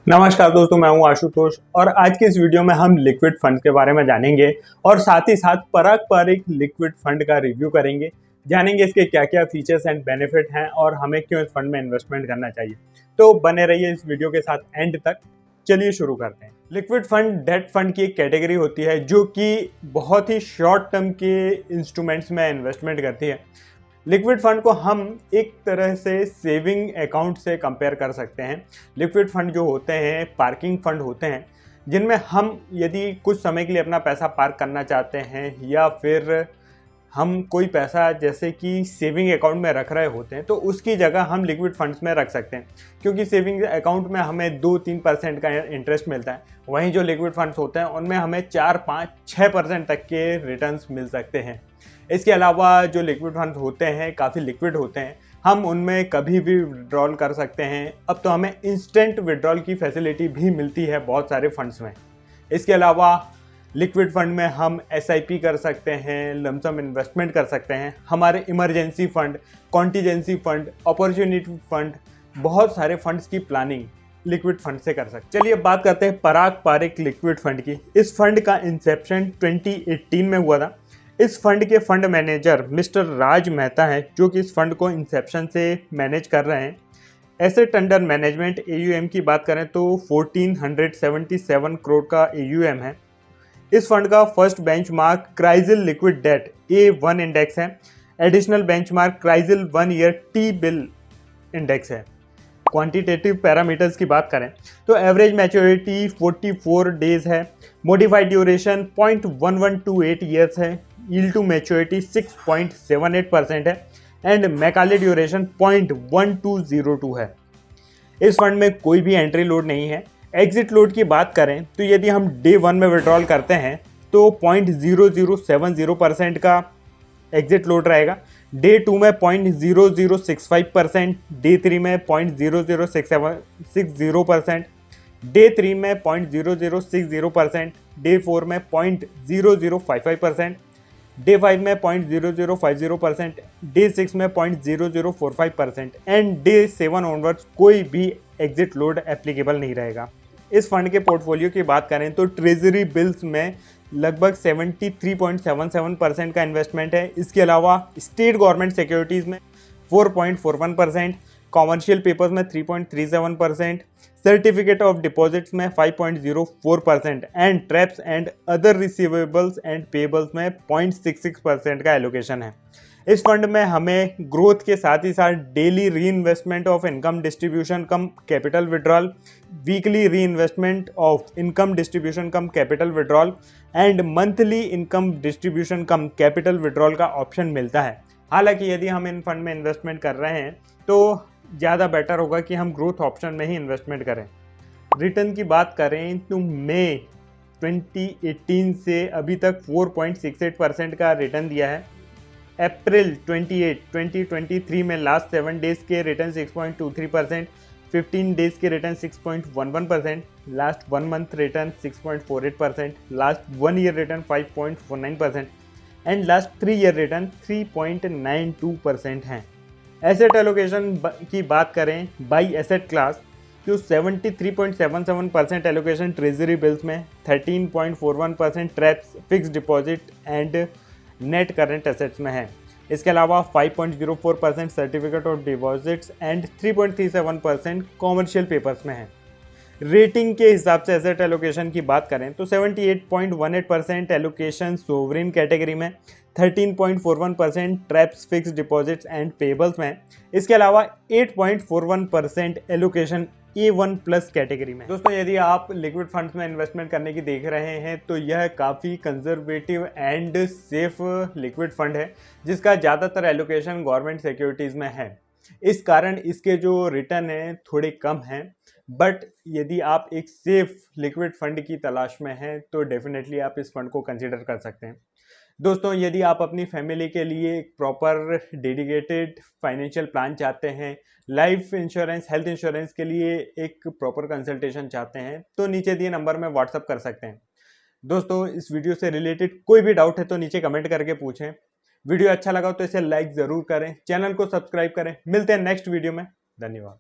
नमस्कार दोस्तों, मैं हूं आशुतोष और आज के इस वीडियो में हम लिक्विड फंड के बारे में जानेंगे और साथ ही साथ पारंपरिक लिक्विड फंड का रिव्यू करेंगे। जानेंगे इसके क्या क्या फीचर्स एंड बेनिफिट हैं और हमें क्यों इस फंड में इन्वेस्टमेंट करना चाहिए। तो बने रहिए इस वीडियो के साथ एंड तक। चलिए शुरू करते हैं। लिक्विड फंड डेट फंड की एक कैटेगरी होती है जो कि बहुत ही शॉर्ट टर्म के इंस्ट्रूमेंट्स में इन्वेस्टमेंट करती है। लिक्विड फंड को हम एक तरह से सेविंग अकाउंट से कंपेयर कर सकते हैं। लिक्विड फंड जो होते हैं पार्किंग फंड होते हैं, जिनमें हम यदि कुछ समय के लिए अपना पैसा पार्क करना चाहते हैं या फिर हम कोई पैसा जैसे कि सेविंग अकाउंट में रख रहे होते हैं तो उसकी जगह हम लिक्विड फंड्स में रख सकते हैं, क्योंकि सेविंग अकाउंट में हमें 2-3% का इंटरेस्ट मिलता है। वहीं जो लिक्विड फंड्स होते हैं उनमें हमें 4-5-6% तक के रिटर्न्स मिल सकते हैं। इसके अलावा जो लिक्विड फंड्स होते हैं काफ़ी लिक्विड होते हैं, हम उनमें कभी भी विड्रॉल कर सकते हैं। अब तो हमें इंस्टेंट विड्रॉल की फैसिलिटी भी मिलती है बहुत सारे फंड्स में। इसके अलावा लिक्विड फंड में हम SIP कर सकते हैं, लमसम इन्वेस्टमेंट कर सकते हैं। हमारे emergency fund, contingency fund, opportunity fund, बहुत सारे फंड्स की प्लानिंग लिक्विड फंड से कर सकते हैं। चलिए अब बात करते हैं पारंपरिक लिक्विड फंड की। इस फंड का इंसेप्शन 2018 में हुआ था। इस फंड के फंड मैनेजर मिस्टर राज मेहता हैं, जो कि इस फंड को इंसेप्शन से मैनेज कर रहे हैं। एसेट अंडर मैनेजमेंट AUM की बात करें तो 1477 करोड़ का AUM है। इस फंड का first benchmark Crisil liquid debt A1 index है। Additional benchmark Crisil 1 year T bill index है। क्वांटिटेटिव पैरामीटर्स की बात करें तो एवरेज मैच्योरिटी 44 डेज है। मॉडिफाइड ड्यूरेशन 0.1128 ईयर्स है। यील्ड टू मैच्योरिटी 6.78% है एंड मैकाले ड्यूरेशन 0.1202 है। इस फंड में कोई भी एंट्री लोड नहीं है। एग्जिट लोड की बात करें तो यदि हम डे 1 में विड्रॉल करते हैं तो 0.0070% का एग्जिट लोड रहेगा। डे 2 में 0.0065%, डे 3 में 0.0060%, डे 3 में 0.0060%, डे 4 में 0.0055%, डे 5 में 0.0050%, डे 6 में 0.0045% एंड डे 7 ऑनवर्ड्स कोई भी एग्जिट लोड एप्लीकेबल नहीं रहेगा। इस फंड के पोर्टफोलियो की बात करें तो ट्रेजरी बिल्स में लगभग 73.77% का इन्वेस्टमेंट है। इसके अलावा स्टेट गवर्नमेंट सिक्योरिटीज़ में 4.41%, कॉमर्शियल पेपर्स में 3.37%, सर्टिफिकेट ऑफ डिपॉजिट्स में 5.04% and TREPS and other receivables and payables में 0.66% का एलोकेशन है। इस फंड में हमें ग्रोथ के साथ ही साथ daily reinvestment of income distribution cum capital withdrawal, weekly reinvestment of income distribution cum capital withdrawal and monthly income distribution cum capital withdrawal का ऑप्शन मिलता है। हालांकि यदि हम इन फंड में इन्वेस्टमेंट कर रहे हैं तो ज़्यादा बेटर होगा कि हम ग्रोथ ऑप्शन में ही इन्वेस्टमेंट करें। रिटर्न की बात करें तो मई 2018 से अभी तक 4.68% का रिटर्न दिया है। अप्रैल 28, 2023 में लास्ट 7 डेज के रिटर्न 6.23%, 15 डेज के return 6.11%, last 1 month return 6.48%, last 1 year return 5.49% and last 3 year return 3.92% हैं। एसेट एलोकेशन की बात करें बाई एसेट क्लास तो 73.77% एलोकेशन ट्रेजरी बिल्स में, 13.41% TREPS, fix deposit and net current assets में है। इसके अलावा 5.04% certificate of deposits and 3.37% commercial papers में है। रेटिंग के हिसाब से एसेट एलोकेशन की बात करें तो 78.18% एलोकेशन सोवरिन कैटेगरी में, 13.41% TREPS, fix deposits and payables में। इसके अलावा 8.41% एलोकेशन A1 प्लस कैटेगरी में। दोस्तों यदि आप लिक्विड फंड्स में इन्वेस्टमेंट करने की देख रहे हैं तो यह काफ़ी conservative and safe liquid fund है, जिसका ज़्यादातर एलोकेशन गवर्नमेंट सिक्योरिटीज़ में है। इस कारण इसके जो रिटर्न है थोड़े कम हैं, बट यदि आप एक सेफ लिक्विड फंड की तलाश में हैं तो डेफिनेटली आप इस फंड को कंसिडर कर सकते हैं। दोस्तों यदि आप अपनी फैमिली के लिए एक प्रॉपर डेडिकेटेड फाइनेंशियल प्लान चाहते हैं, लाइफ इंश्योरेंस, हेल्थ इंश्योरेंस के लिए एक प्रॉपर कंसल्टेशन चाहते हैं तो नीचे दिए नंबर में व्हाट्सअप कर सकते हैं। दोस्तों इस वीडियो से रिलेटेड कोई भी डाउट है तो नीचे कमेंट करके पूछें। वीडियो अच्छा लगा तो इसे लाइक ज़रूर करें, चैनल को सब्सक्राइब करें। मिलते हैं नेक्स्ट वीडियो में। धन्यवाद।